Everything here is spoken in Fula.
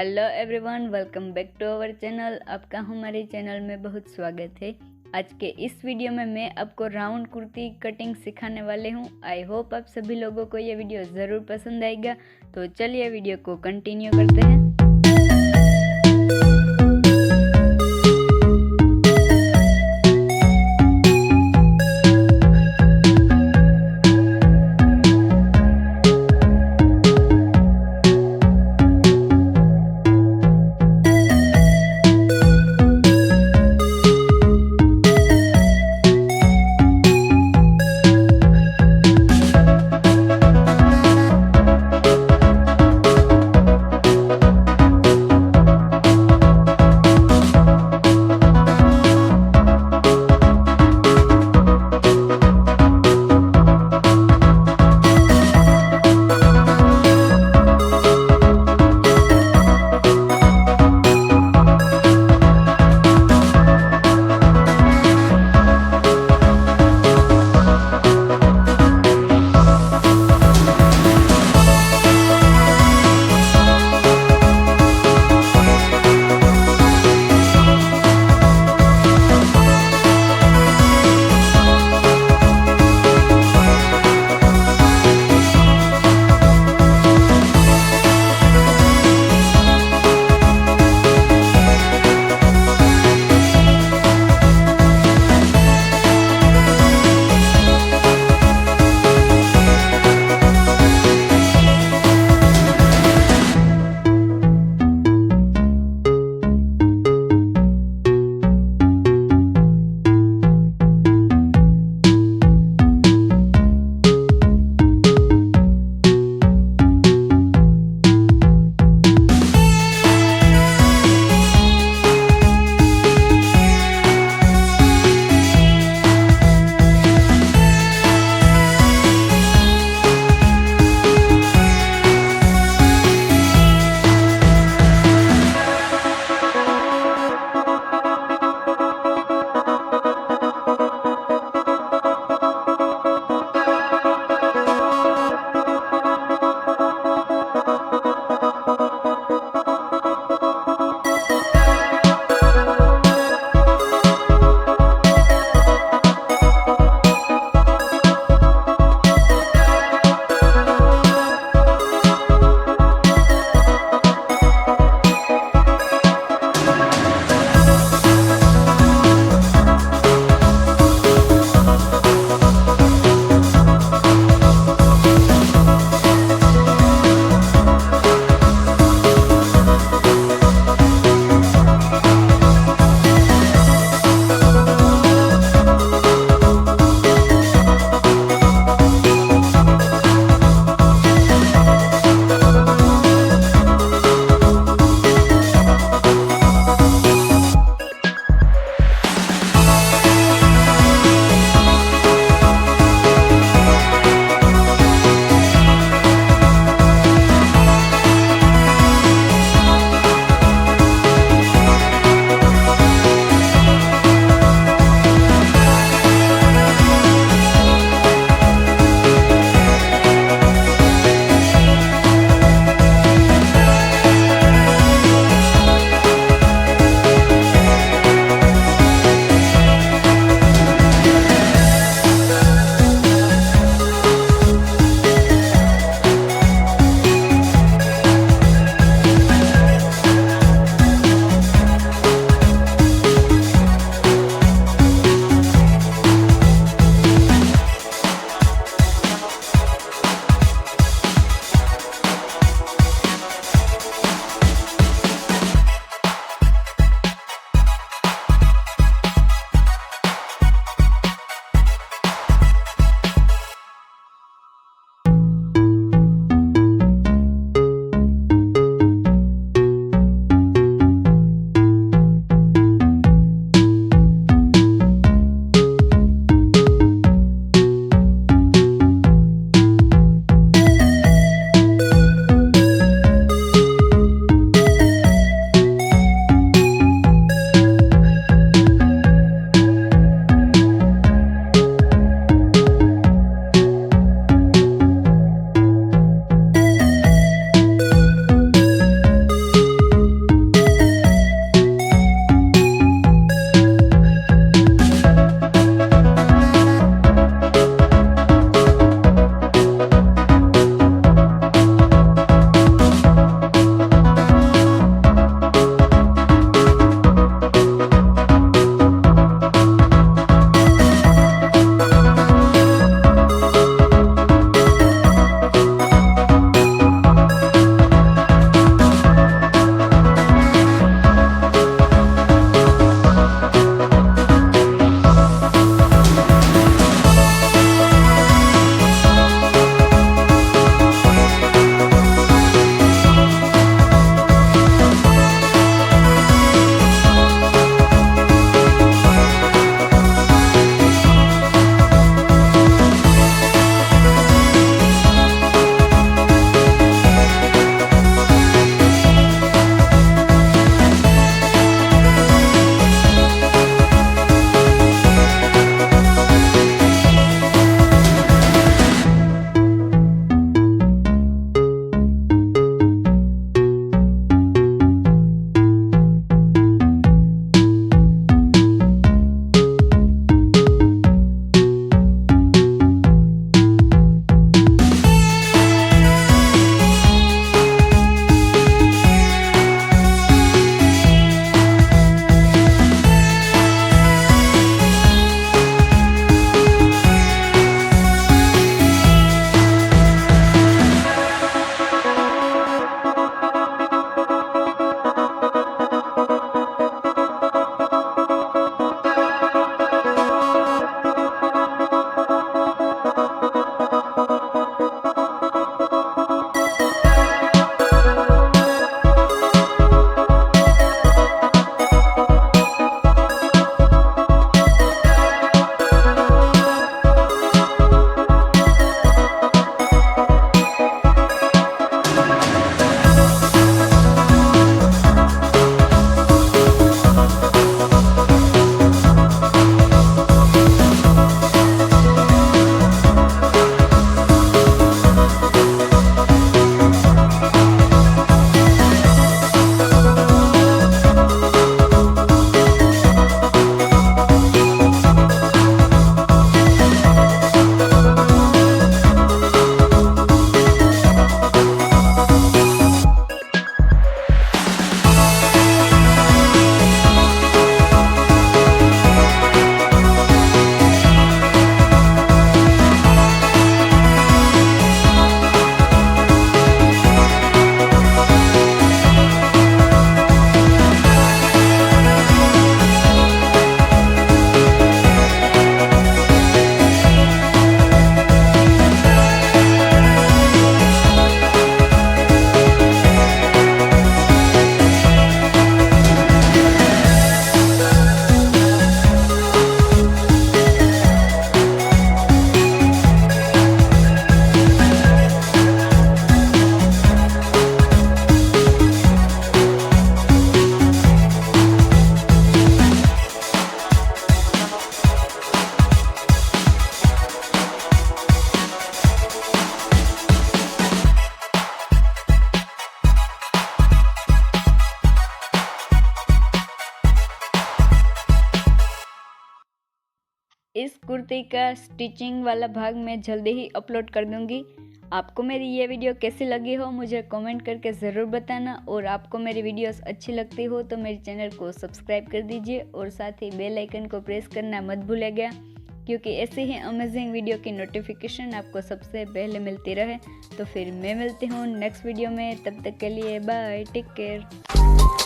Hello everyone, welcome back to our channel. आपका हमारे चैनल में बहुत स्वागत है। आज के इस वीडियो में मैं आपको राउंड कुर्ती कटिंग सिखाने वाले हूँ। आई होप आप सभी लोगों को ये वीडियो ज़रूर पसंद आएगा। तो चलिए वीडियो को कंटिन्यू करते हैं। कुर्ती का स्टिचिंग वाला भाग मैं जल्दी ही अपलोड कर दूंगी। आपको मेरी ये वीडियो कैसी लगी हो मुझे कमेंट करके ज़रूर बताना, और आपको मेरी वीडियोस अच्छी लगती हो तो मेरे चैनल को सब्सक्राइब कर दीजिए और साथ ही बेल आइकन को प्रेस करना मत भूलिएगा, क्योंकि ऐसी ही अमेजिंग वीडियो की नोटिफिकेशन आपको सबसे पहले मिलती रहे। तो फिर मैं मिलती हूँ नेक्स्ट वीडियो में, तब तक के लिए बाय, टेक केयर।